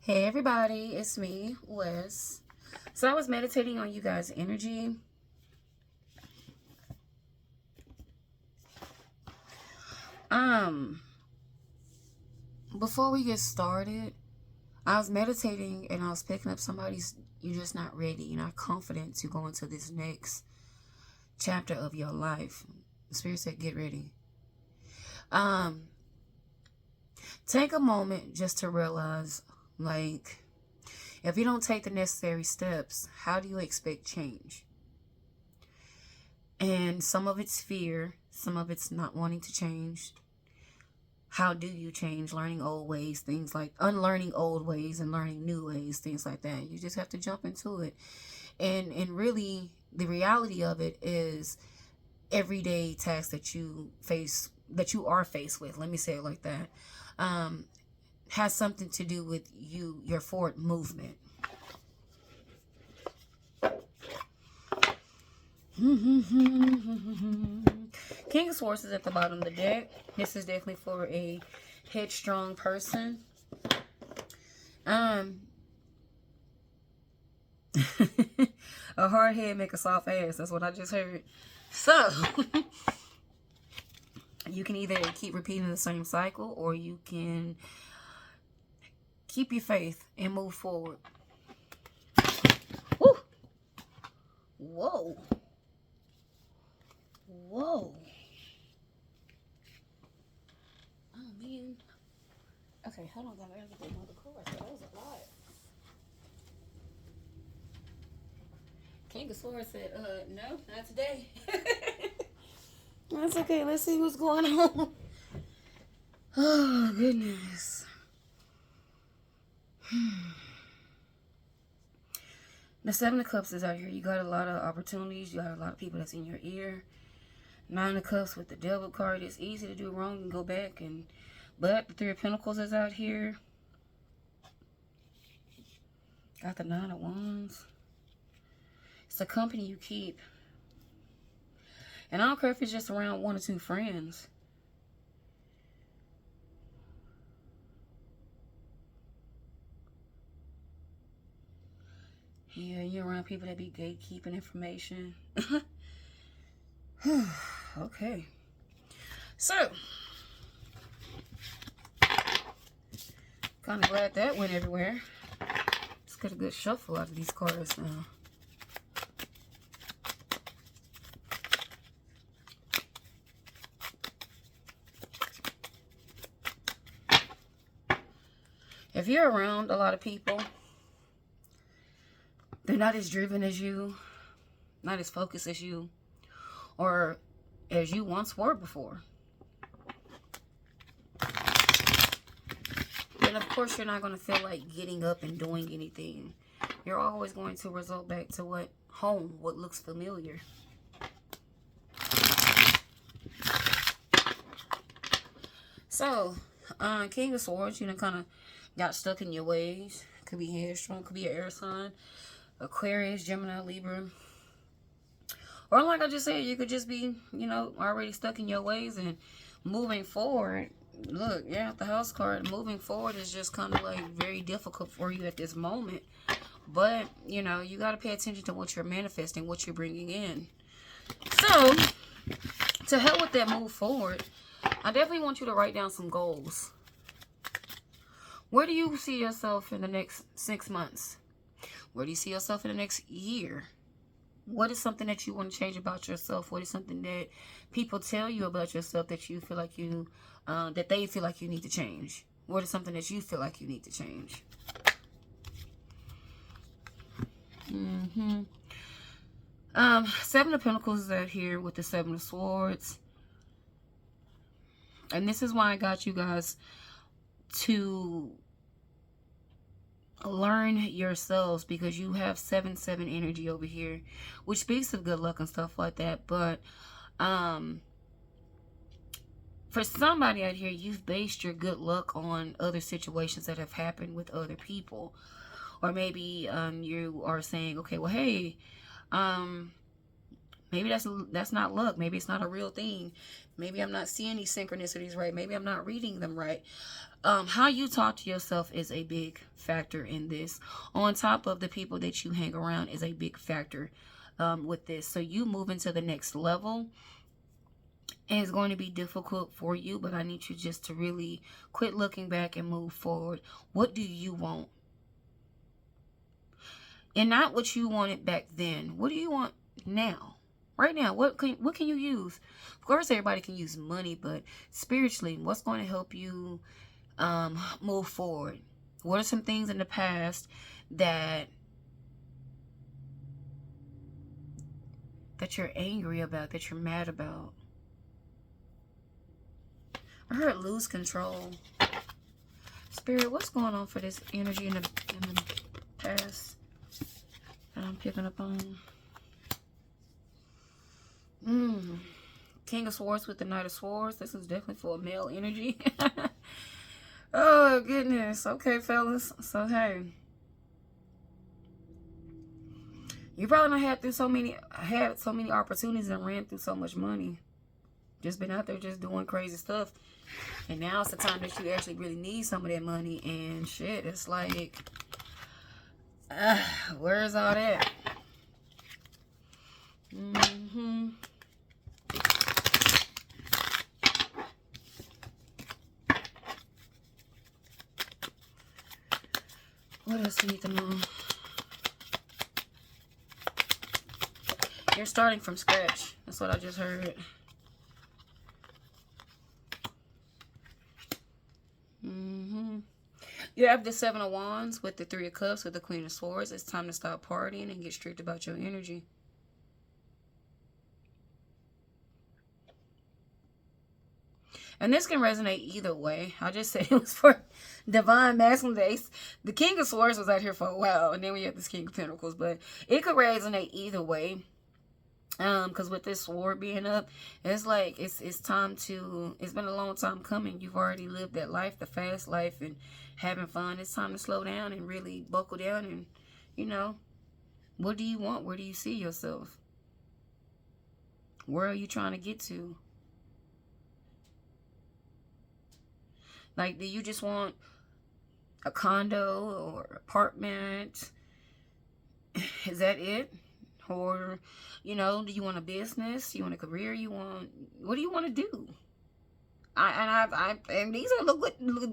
Hey everybody, it's me, Wes. So I was meditating on you guys' energy. Um, Before we get started, I was meditating and I was picking up somebody's you're just not ready, you're not confident to go into this next chapter of your life. The spirit said get ready. Um, Take a moment just to realize like if you don't take the necessary steps, how do you expect change? And some of it's fear, some of it's not wanting to change. How do you change? Learning old ways, things like unlearning old ways and learning new ways, things like that. You just have to jump into it. And really the reality of it is everyday tasks that you are faced with, let me say it like that, um, has something to do with your forward movement. King of Swords is at the bottom of the deck. This is definitely for a headstrong person. Um, a hard head make a soft ass. That's what I just heard. So, you can either keep repeating the same cycle or you can keep your faith and move forward. Woo! Whoa. Whoa. Oh, man. Okay, hold on. I gotta get another card. That was a lot. King of Swords said, no, not today. That's okay. Let's see what's going on. Oh, goodness. The Seven of Cups is out here. You got a lot of opportunities. You got a lot of people that's in your ear. Nine of Cups with the Devil card. It's easy to do wrong and go back. But the Three of Pentacles is out here. Got the Nine of Wands. It's a company you keep. And I don't care if it's just around one or two friends. Yeah, you're around people that be gatekeeping information. Okay. So, kind of glad that went everywhere. Let's get a good shuffle out of these cards now. If you're around a lot of people, they're not as driven as you, not as focused as you, or as you once were before. And of course, you're not going to feel like getting up and doing anything. You're always going to result back to what looks familiar. So, King of Swords, kind of got stuck in your ways. Could be headstrong, could be an air sign, Aquarius, Gemini, Libra. Or like I just said, you could just be, already stuck in your ways and moving forward. Look, yeah, the house card, moving forward is just kind of like very difficult for you at this moment. But, you got to pay attention to what you're manifesting, what you're bringing in. So, to help with that move forward, I definitely want you to write down some goals. Where do you see yourself in the next 6 months? Where do you see yourself in the next year? What is something that you want to change about yourself? What is something that people tell you about yourself that you feel like that they feel like you need to change? What is something that you feel like you need to change? Seven of Pentacles is out here with the Seven of Swords. And this is why I got you guys to learn yourselves, because you have 7-7 energy over here, which speaks of good luck and stuff like that. But for somebody out here, you've based your good luck on other situations that have happened with other people. Or maybe you are saying, okay, well, hey, Maybe that's not luck. Maybe it's not a real thing. Maybe I'm not seeing these synchronicities right. Maybe I'm not reading them right. How you talk to yourself is a big factor in this. On top of the people that you hang around is a big factor with this. So you move into the next level. And it's going to be difficult for you, but I need you just to really quit looking back and move forward. What do you want? And not what you wanted back then. What do you want now? Right now, what can you use? Of course, everybody can use money, but spiritually, what's going to help you move forward? What are some things in the past that you're angry about, that you're mad about? I heard lose control. Spirit, what's going on for this energy in the past that I'm picking up on? King of Swords with the Knight of Swords. This is definitely for a male energy. Oh, goodness. Okay, fellas. So, hey. You probably not had so many opportunities and ran through so much money. Just been out there just doing crazy stuff. And now it's the time that you actually really need some of that money. And shit, it's like, where's all that? What else do you need to know? You're starting from scratch. That's what I just heard. You have the Seven of Wands with the Three of Cups with the Queen of Swords. It's time to stop partying and get strict about your energy. And this can resonate either way. I just said it was for Divine Masculine Days. The King of Swords was out here for a while. And then we have this King of Pentacles. But it could resonate either way. Because with this sword being up, it's like it's time to, it's been a long time coming. You've already lived that life, the fast life, and having fun. It's time to slow down and really buckle down. And, you know, what do you want? Where do you see yourself? Where are you trying to get to? Like, do you just want a condo or apartment? Is that it? Or, you know, do you want a business? You want a career? What do you want to do? And these are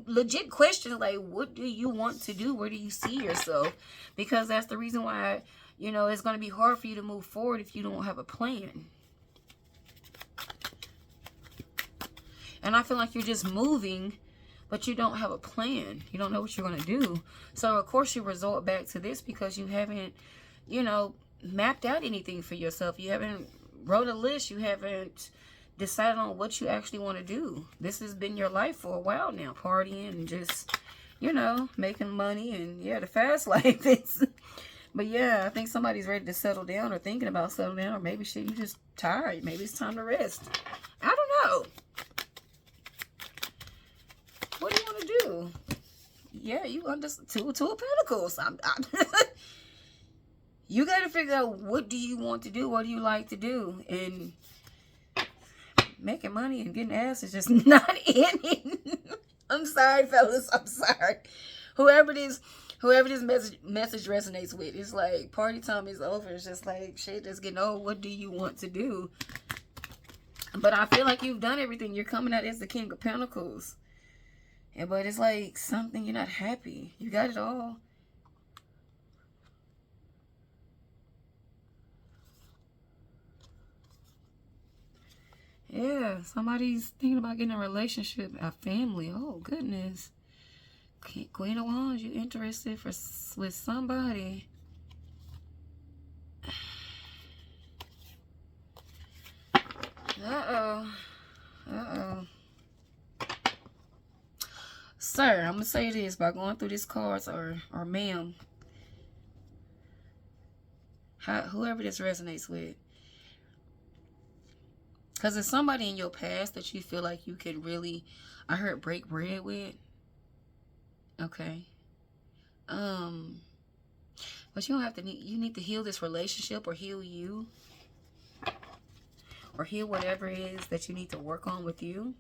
legit questions. Like, what do you want to do? Where do you see yourself? Because that's the reason why, you know, it's going to be hard for you to move forward if you don't have a plan. And I feel like you're just moving, but you don't have a plan. You don't know what you're going to do. So, of course, you resort back to this because you haven't, you know, mapped out anything for yourself. You haven't wrote a list. You haven't decided on what you actually want to do. This has been your life for a while now. Partying and just, you know, making money and, yeah, the fast life. But, yeah, I think somebody's ready to settle down or thinking about settling down. Or maybe, shit, you just tired. Maybe it's time to rest. I don't know. What do you want to do? Yeah, you under two of Pentacles. You got to figure out, what do you want to do? What do you like to do? And making money and getting ass is just not in it. I'm sorry, fellas. I'm sorry. Whoever this message resonates with, it's like party time is over. It's just like shit that's getting old. What do you want to do? But I feel like you've done everything. You're coming out as the King of Pentacles. But it's like something, you're not happy. You got it all. Yeah, somebody's thinking about getting a relationship, a family. Oh, goodness. Queen of Wands, you interested with somebody. Uh-oh. Uh-oh. Sir, I'm going to say this by going through these cards, or ma'am. Whoever this resonates with. Because there's somebody in your past that you feel like you could really, I heard, break bread with. Okay. But you don't have to, you need to heal this relationship or heal you. or heal whatever it is that you need to work on with you.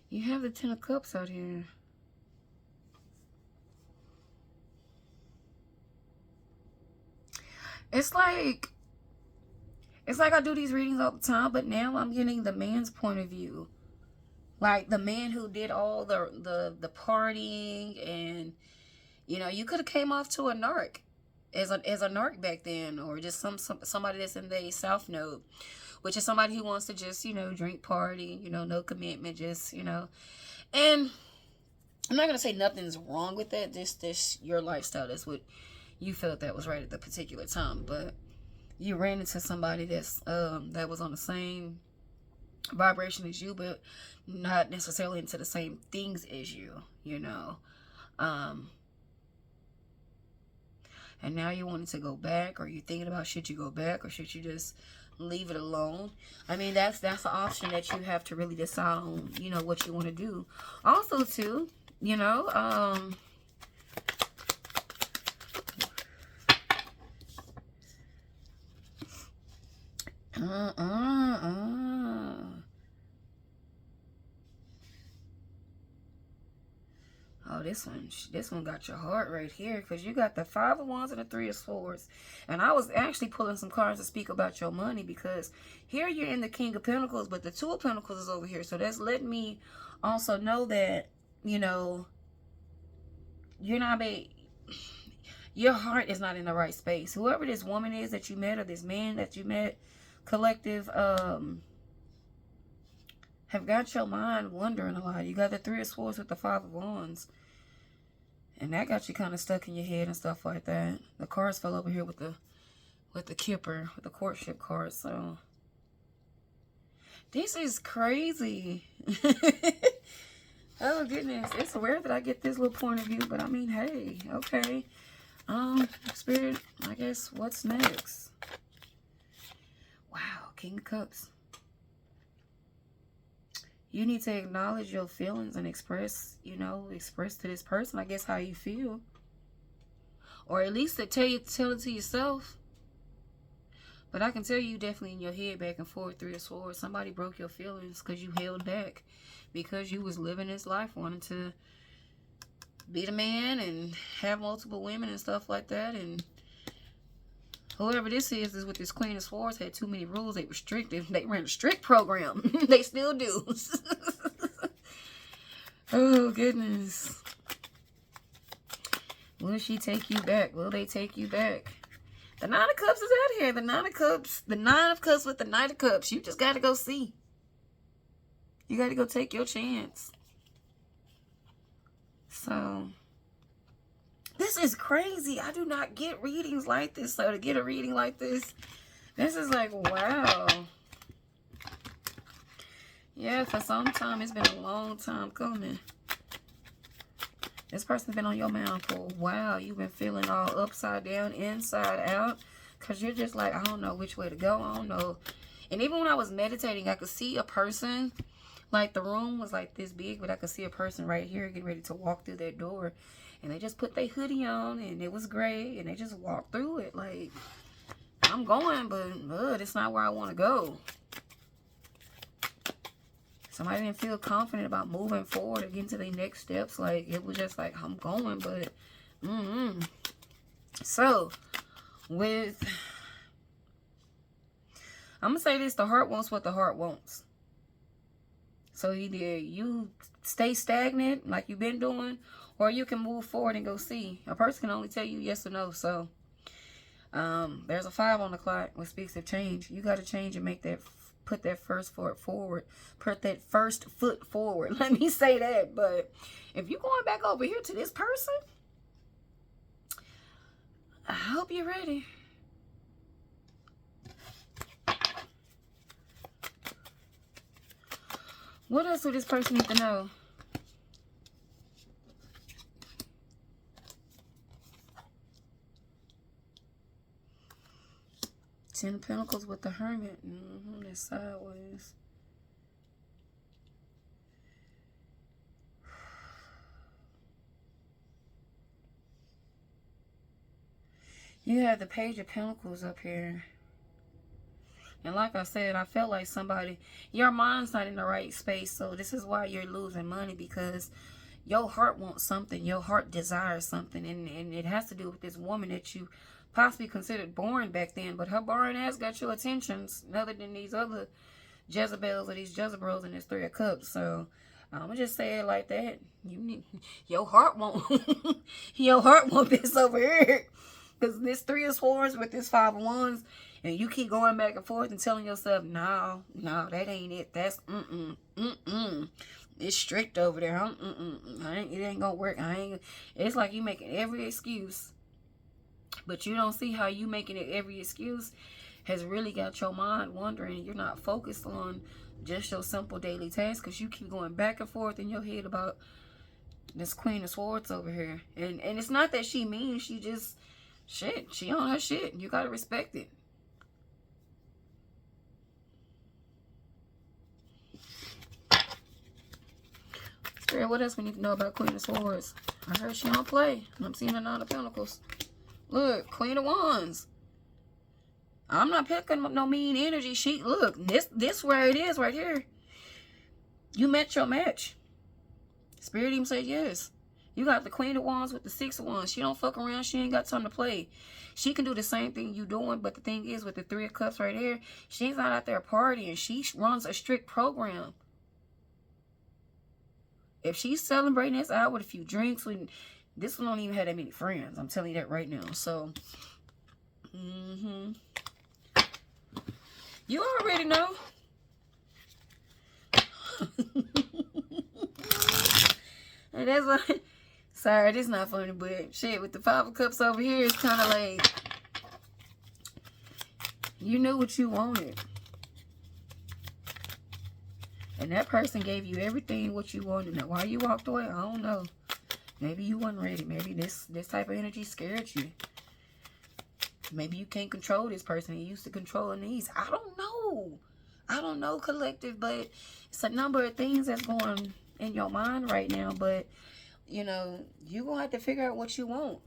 You have the Ten of Cups out here. It's like I do these readings all the time, but now I'm getting the man's point of view. Like the man who did all the partying, and you know, you could have came off to a narc as a narc back then, or just somebody that's in the South Node, which is somebody who wants to just, you know, drink, party, you know, no commitment, just, you know. And I'm not gonna say nothing's wrong with that. This your lifestyle. That's what you felt that was right at the particular time. But you ran into somebody that's that was on the same vibration as you, but not necessarily into the same things as you, you know. And now you wanting to go back, or you thinking about, should you go back or should you just leave it alone? I mean, that's an option that you have to really decide on, you know, what you want to do. Also too, you know, Oh, this one got your heart right here, because you got the Five of Wands and the Three of Swords. And I was actually pulling some cards to speak about your money, because here you're in the King of Pentacles, but the Two of Pentacles is over here. So that's letting me also know that, you know, you're not your heart is not in the right space. Whoever this woman is that you met, or this man that you met, collective, have got your mind wondering a lot. You got the Three of Swords with the Five of Wands. And that got you kind of stuck in your head and stuff like that. The cards fell over here with the Kipper, with the courtship card. So this is crazy. Oh goodness. It's rare that I get this little point of view, but I mean, hey, okay. Spirit, I guess what's next? Wow, King of Cups. You need to acknowledge your feelings and express, you know, express to this person, I guess, how you feel. Or at least to tell it to yourself. But I can tell you definitely in your head back and forth, Three of Swords, somebody broke your feelings because you held back. Because you was living this life, wanting to be the man and have multiple women and stuff like that. And whoever this is with this Queen of Swords, had too many rules. They restricted. They ran a strict program. They still do. Oh, goodness. Will she take you back? Will they take you back? The Nine of Cups is out here. The Nine of Cups. The Nine of Cups with the Knight of Cups. You just got to go see. You got to go take your chance. So this is crazy. I do not get readings like this. So to get a reading like this is like, wow. Yeah, for some time. It's been a long time coming. This person's been on your mind for a while. You've been feeling all upside down, inside out. Because you're just like, I don't know which way to go. I don't know. And even when I was meditating, I could see a person. Like the room was like this big, but I could see a person right here getting ready to walk through that door. And they just put their hoodie on, and it was gray, and they just walked through it. Like, I'm going, but it's not where I want to go. Somebody didn't feel confident about moving forward or getting to their next steps. Like, it was just like, I'm going, but, So, I'm going to say this, the heart wants what the heart wants. So either you stay stagnant like you've been doing, or you can move forward and go see. A person can only tell you yes or no. So there's a 5 on the clock, which speaks of change. You got to change and put that first foot forward. Put that first foot forward. Let me say that. But if you're going back over here to this person, I hope you're ready. What else would this person need to know? Ten of Pentacles with the Hermit. That's sideways. You have the Page of Pentacles up here. And like I said, I felt like somebody, your mind's not in the right space. So this is why you're losing money, because your heart wants something. Your heart desires something. And it has to do with this woman that you possibly considered boring back then. But her boring ass got your attentions, other than these other Jezebels or these Jezebels in this Three of Cups. So I'm going to just say it like that. You need, your heart won't, your heart won't this over here. Because this Three of Swords with this Five of Wands, and you keep going back and forth and telling yourself, no, that ain't it. That's, it's strict over there. It ain't gonna work. It's like you making every excuse. But you don't see how you making it every excuse has really got your mind wandering. You're not focused on just your simple daily tasks, because you keep going back and forth in your head about this Queen of Swords over here. And it's not that she mean. She just... shit, she on her shit. You gotta respect it. Spirit, what else we need to know about Queen of Swords? I heard she don't play. I'm seeing a Nine of Pentacles. Look, Queen of Wands. I'm not picking up no mean energy. Look, this where it is right here. You met your match. Spirit even said yes. You got the Queen of Wands with the Six of Wands. She don't fuck around. She ain't got time to play. She can do the same thing you doing, but the thing is, with the Three of Cups right here, she's not out there partying. She runs a strict program. If she's celebrating this out with a few drinks, this one don't even have that many friends. I'm telling you that right now. So, you already know. And that's like... sorry, this is not funny, but shit, with the Five of Cups over here, it's kind of like, you knew what you wanted. And that person gave you everything what you wanted. Now, why you walked away, I don't know. Maybe you wasn't ready. Maybe this type of energy scared you. Maybe you can't control this person. You used to controlling these. I don't know. I don't know, collective, but it's a number of things that's going in your mind right now, but... you know, you're going to have to figure out what you want.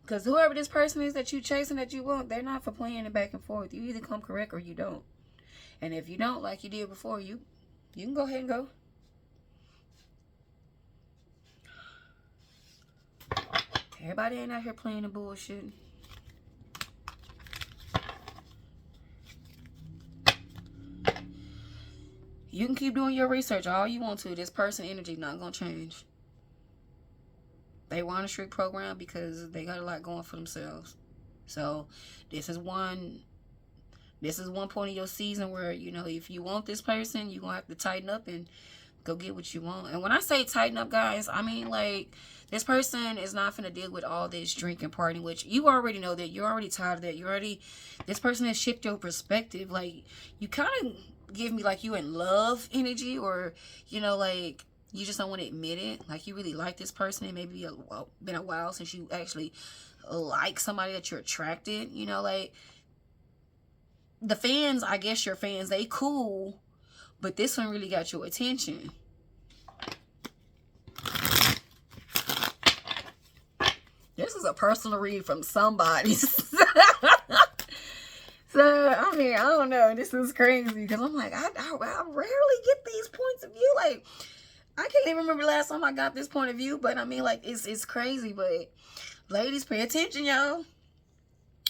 Because whoever this person is that you chasing that you want, they're not for playing it back and forth. You either come correct or you don't. And if you don't, like you did before, you can go ahead and go. Everybody ain't out here playing the bullshit. You can keep doing your research all you want to. This person energy not going to change. They want a strict program because they got a lot going for themselves. So this is one point of your season where, you know, if you want this person, you're going to have to tighten up and go get what you want. And when I say tighten up, guys, I mean, like, this person is not finna deal with all this drinking, partying, which you already know that. You're already tired of that. This person has shifted your perspective. Like, you kind of give me like you in love energy, or, you know, like, you just don't want to admit it. Like, you really like this person. It may be been a while since you actually like somebody that you're attracted. You know, like, the fans, I guess your fans, they cool, but this one really got your attention. This is a personal read from somebody. So, I mean, I don't know. This is crazy because I'm like, I rarely get these points of view. Like, I can't even remember the last time I got this point of view, but I mean, like, it's crazy. But ladies, pay attention, y'all.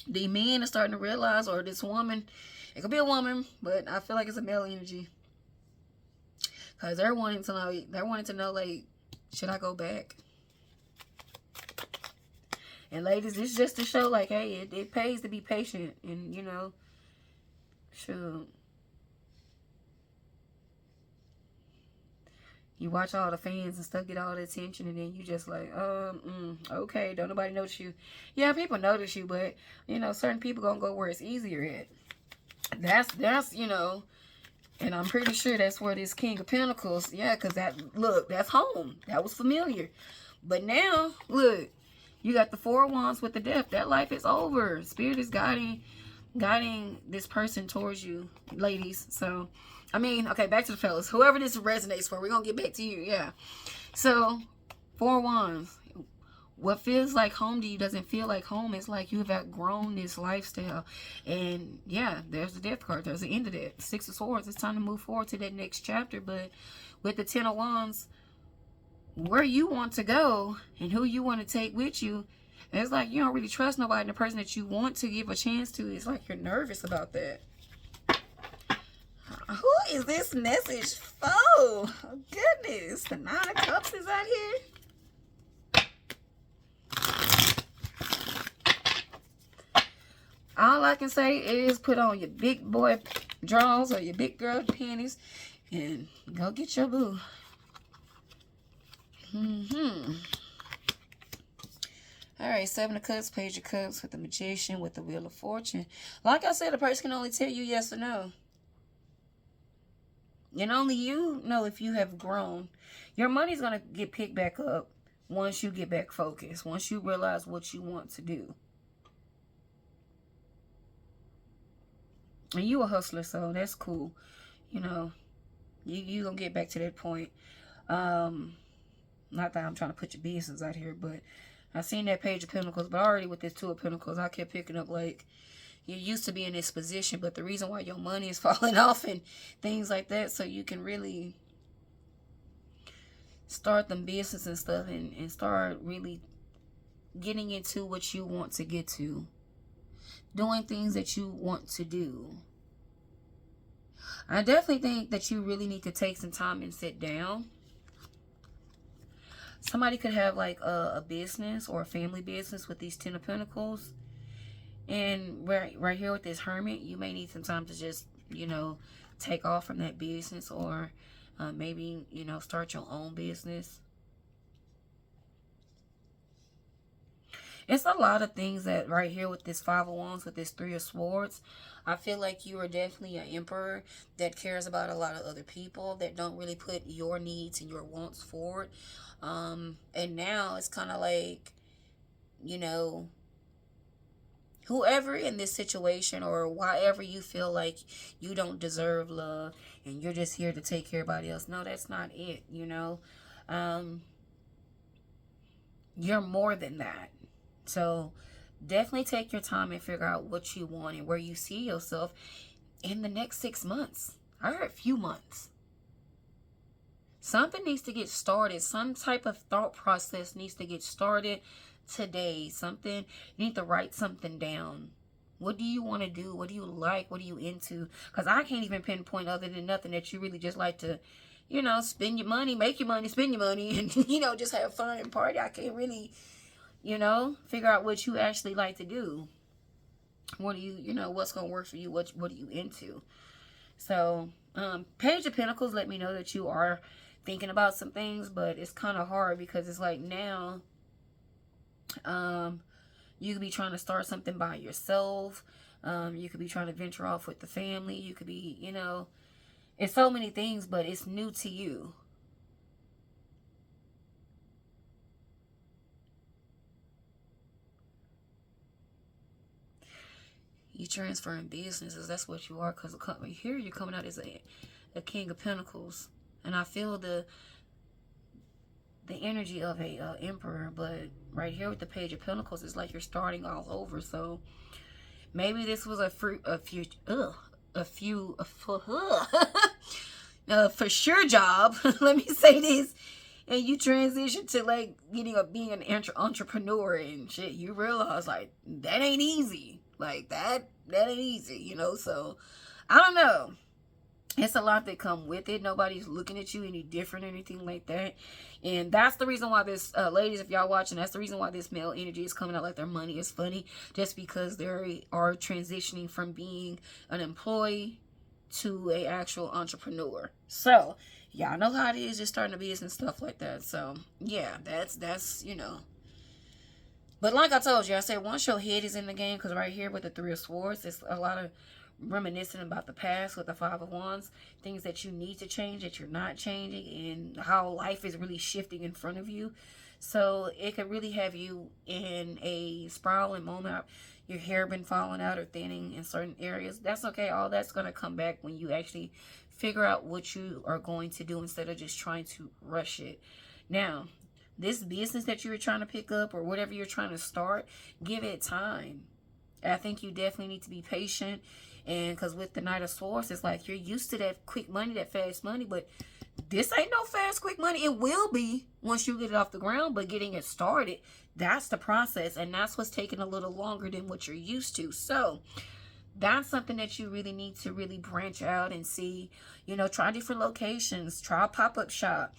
The men are starting to realize, or this woman, it could be a woman, but I feel like it's a male energy. Because they're wanting to know, like, should I go back? And ladies, this is just to show, like, hey, it pays to be patient. And, you know, shoot. You watch all the fans and stuff get all the attention, and then you just like, okay, don't nobody notice you. Yeah, people notice you, but, you know, certain people gonna go where it's easier at. That's, you know, and I'm pretty sure that's where this King of Pentacles, yeah, because that's home. That was familiar. But now, look, You got the Four of Wands with the Death. That life is over. Spirit is guiding this person towards you, ladies. So, I mean, okay, back to the fellas. Whoever this resonates for, we're going to get back to you. Yeah. So, Four of Wands. What feels like home to you doesn't feel like home. It's like you've outgrown this lifestyle. And yeah, there's the Death card. There's the end of that. Six of Swords. It's time to move forward to that next chapter. But with the Ten of Wands, where you want to go and who you want to take with you, it's like you don't really trust nobody. And the person that you want to give a chance to, it's like you're nervous about that. Who is this message for? Oh, goodness. The Nine of Cups is out here. All I can say is put on your big boy drawers or your big girl panties and go get your boo. All right, Seven of Cups, Page of Cups with the Magician, with the Wheel of Fortune. Like I said, a person can only tell you yes or no. And only you know if you have grown. Your money's going to get picked back up once you get back focused, once you realize what you want to do. And you a hustler, so that's cool. You know, you gonna get back to that point. Not that I'm trying to put your business out here, but I seen that Page of Pentacles, but already with this Two of Pentacles, I kept picking up like you're used to be in this position, but the reason why your money is falling off and things like that, so you can really start them business and stuff and start really getting into what you want to get to. Doing things that you want to do. I definitely think that you really need to take some time and sit down. Somebody could have like a business or a family business with these Ten of Pentacles. And right here with this Hermit, you may need some time to just, you know, take off from that business or maybe, you know, start your own business. It's a lot of things that right here with this Five of Wands, with this Three of Swords, I feel like you are definitely an emperor that cares about a lot of other people, that don't really put your needs and your wants forward. And now it's kind of like, you know, whoever in this situation or whyever you feel like you don't deserve love and you're just here to take care of everybody else. No, that's not it, you know. You're more than that. So definitely take your time and figure out what you want and where you see yourself in the next 6 months. I heard a few months. Something needs to get started. Some type of thought process needs to get started today. Something, you need to write something down. What do you want to do? What do you like? What are you into? Because I can't even pinpoint other than nothing that you really just like to, you know, spend your money, make your money, spend your money, and, you know, just have fun and party. I can't really, you know, figure out what you actually like to do. What do you know, what's going to work for you? What are you into? So, Page of Pentacles let me know that you are thinking about some things, but it's kind of hard because it's like now, you could be trying to start something by yourself. You could be trying to venture off with the family. You could be, you know, it's so many things, but it's new to you. You transferring businesses. That's what you are. Because here you're coming out as a King of Pentacles. And I feel the energy of a emperor. But right here with the Page of Pentacles, it's like you're starting all over. So maybe this was for sure job. Let me say this. And you transition to like being an entrepreneur and shit. You realize like that ain't easy. Like that ain't easy, you know. So I don't know. It's a lot that come with it. Nobody's looking at you any different or anything like that. And that's the reason why this, ladies, if y'all watching, that's the reason why this male energy is coming out like their money is funny. Just because they are transitioning from being an employee to a actual entrepreneur. So y'all know how it is just starting a business and stuff like that. So yeah, that's you know. But like I told you, I said once your head is in the game, because right here with the Three of Swords, it's a lot of reminiscing about the past with the Five of Wands, things that you need to change that you're not changing, and how life is really shifting in front of you. So it could really have you in a spiraling moment. Your hair been falling out or thinning in certain areas. That's okay. All that's going to come back when you actually figure out what you are going to do instead of just trying to rush it. Now, this business that you were trying to pick up or whatever you're trying to start, give it time. I think you definitely need to be patient. And because with the Knight of Swords, it's like you're used to that quick money, that fast money, but this ain't no fast, quick money. It will be once you get it off the ground, but getting it started, that's the process. And that's what's taking a little longer than what you're used to. So that's something that you really need to really branch out and see. You know, try different locations. Try a pop-up shop.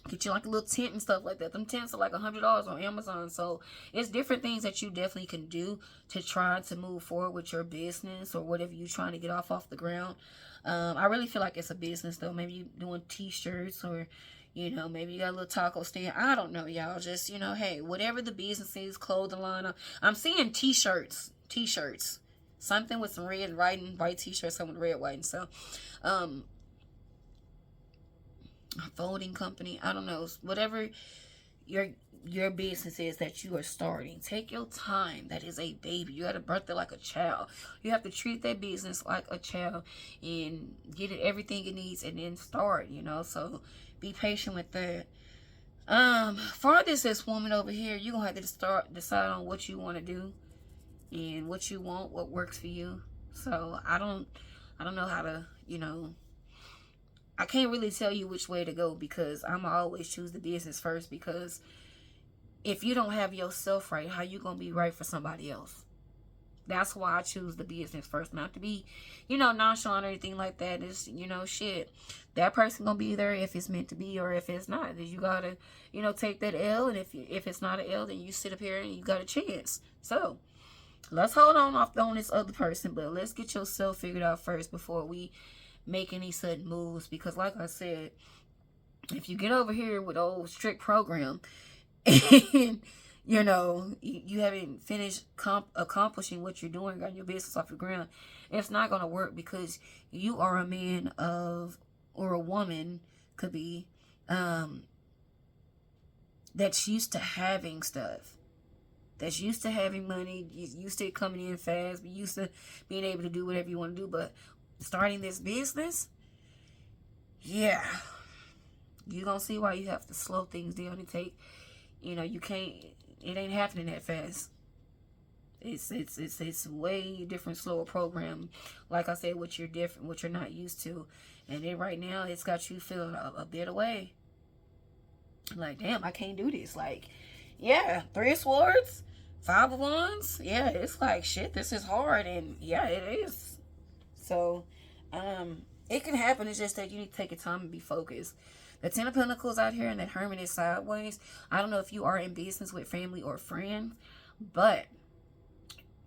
Get you like a little tent and stuff like that. Them tents are like $100 on Amazon. So it's different things that you definitely can do to try to move forward with your business or whatever you're trying to get off the ground. I really feel like it's a business though. Maybe you doing t-shirts, or you know, maybe you got a little taco stand. I don't know, y'all. Just, you know, hey, whatever the business is, clothing line. I'm seeing t-shirts. Something with some red writing, white t-shirts, something with red writing. So, a folding company, I don't know, whatever your business is that you are starting, take your time. That is a baby. You got to birth it like a child. You have to treat that business like a child and get it everything it needs and then start, you know. So be patient with that. For this woman over here, you're gonna have to decide on what you want to do and what you want, what works for you. So I don't know how to, you know, I can't really tell you which way to go, because I'm always choose the business first, because if you don't have yourself right, how you gonna be right for somebody else? That's why I choose the business first. Not to be, you know, nonchalant or anything like that. It's, you know, shit. That person gonna be there if it's meant to be, or if it's not. You gotta, you know, take that L. And if it's not an L, then you sit up here and you got a chance. So let's hold on this other person, but let's get yourself figured out first before we make any sudden moves. Because like I said, if you get over here with old strict program and you know you haven't finished accomplishing what you're doing, got your business off the ground, it's not going to work, because you are a man of, or a woman could be, that's used to having stuff, that's used to having money, used to it coming in fast, used to being able to do whatever you want to do. But starting this business, yeah, you're gonna see why you have to slow things down and take, you know, you can't, it ain't happening that fast. It's way different, slower program. Like I said, what you're not used to. And then right now it's got you feeling a bit away. Like, damn, I can't do this. Like, yeah, 3 of Swords, 5 of Wands. Yeah, it's like, shit, this is hard. And yeah, it is. So, it can happen. It's just that you need to take your time and be focused. The 10 of Pentacles out here and that Hermit is sideways. I don't know if you are in business with family or friends, but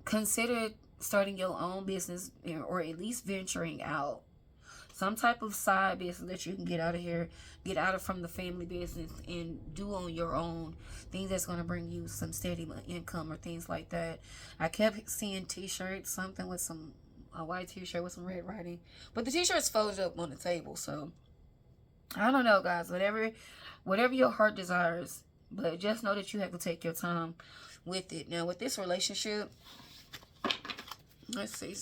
consider starting your own business, or at least venturing out. Some type of side business that you can get out of here, get out of from the family business and do on your own. Things that's going to bring you some steady income or things like that. I kept seeing t-shirts, something with a white t-shirt with some red writing. But the t-shirt's folded up on the table, so I don't know, guys. Whatever your heart desires, but just know that you have to take your time with it. Now, with this relationship, let's see.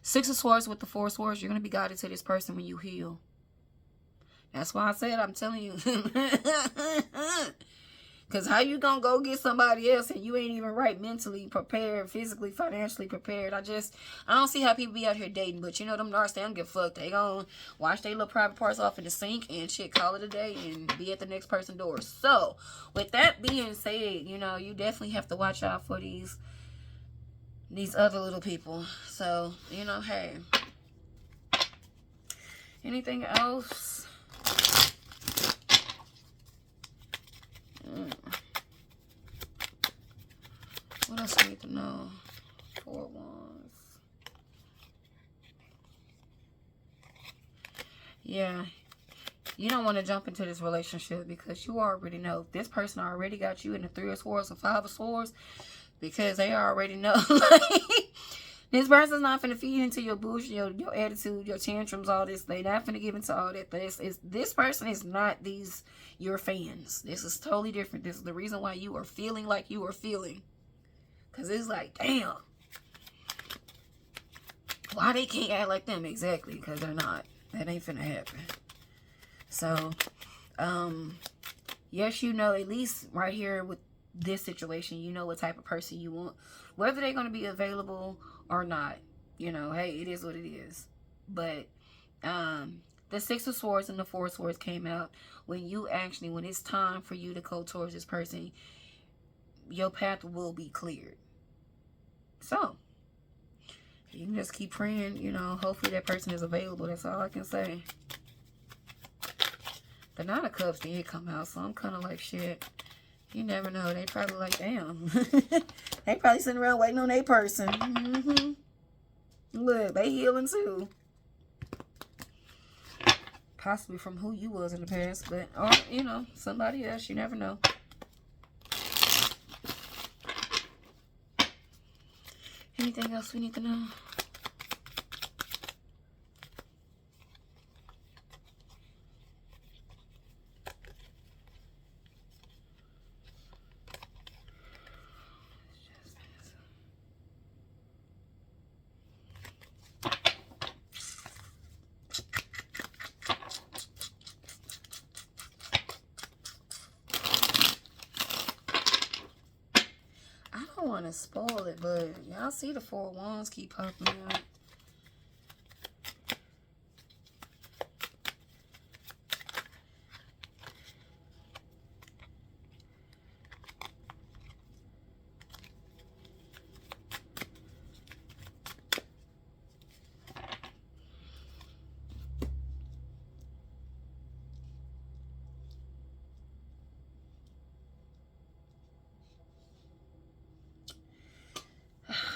Six of Swords with the 4 of Swords. You're going to be guided to this person when you heal. That's why I said, I'm telling you. Because how you going to go get somebody else and you ain't even right mentally prepared, physically, financially prepared? I don't see how people be out here dating. But you know, them narcs, they don't give a fuck. They going to wash their little private parts off in the sink and shit, call it a day and be at the next person's door. So, with that being said, you know, you definitely have to watch out for these other little people. So, you know, hey. Anything else? What else do you need to know? 4 of Wands. Yeah. You don't want to jump into this relationship because you already know this person already got you in the 3 of Swords and 5 of Swords, because they already know. Like, this person's not finna feed into your bullshit, your attitude, your tantrums, all this. They not finna give into all that. This person is not your fans. This is totally different. This is the reason why you are feeling like you are feeling. Because it's like, damn. Why they can't act like them? Exactly, because they're not. That ain't finna happen. So, yes, you know, at least right here with this situation, you know what type of person you want. Whether they're going to be available or not, you know, hey, it is what it is. But, the 6 of Swords and the 4 of Swords came out when it's time for you to go towards this person, your path will be cleared. So, you can just keep praying, you know, hopefully that person is available. That's all I can say. The 9 of Cups did come out, so I'm kind of like, shit, you never know. They probably like, damn. They probably sitting around waiting on their person. Look, they healing too. Possibly from who you was in the past, but, or, you know, somebody else. You never know. Anything else we need to know? I don't want to spoil it, but y'all see the 4 of Wands keep popping out.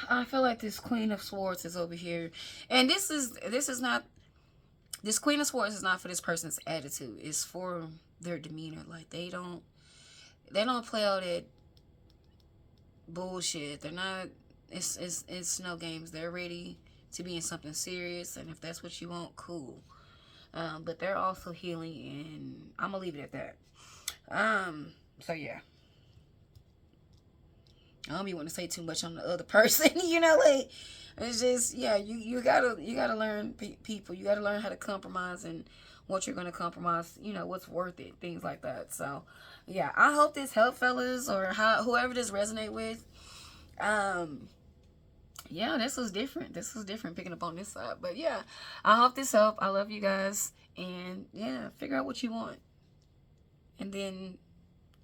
I feel like this Queen of Swords is over here, and this Queen of Swords is not for this person's attitude. It's for their demeanor. Like, they don't play all that bullshit. They're not. It's no games. They're ready to be in something serious, and if that's what you want, cool. But they're also healing, and I'm gonna leave it at that. So yeah. I don't even want to say too much on the other person, you know, like, it's just, yeah, you gotta learn people. You gotta learn how to compromise and what you're going to compromise, you know, what's worth it, things like that. So, yeah, I hope this helped, fellas, or whoever this resonate with. Yeah, this was different. This was different picking up on this side. But, yeah, I hope this helped. I love you guys. And, yeah, figure out what you want. And then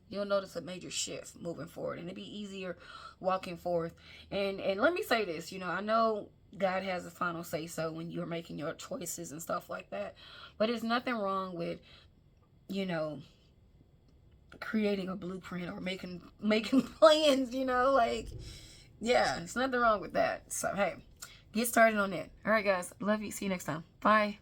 you'll notice a major shift moving forward, and it'll be easier walking forth. And let me say this, you know, I know God has the final say so when you're making your choices and stuff like that, but there's nothing wrong with, you know, creating a blueprint or making plans, you know, like, yeah, there's nothing wrong with that. So hey, get started on it. All right, guys, love you. See you next time. Bye.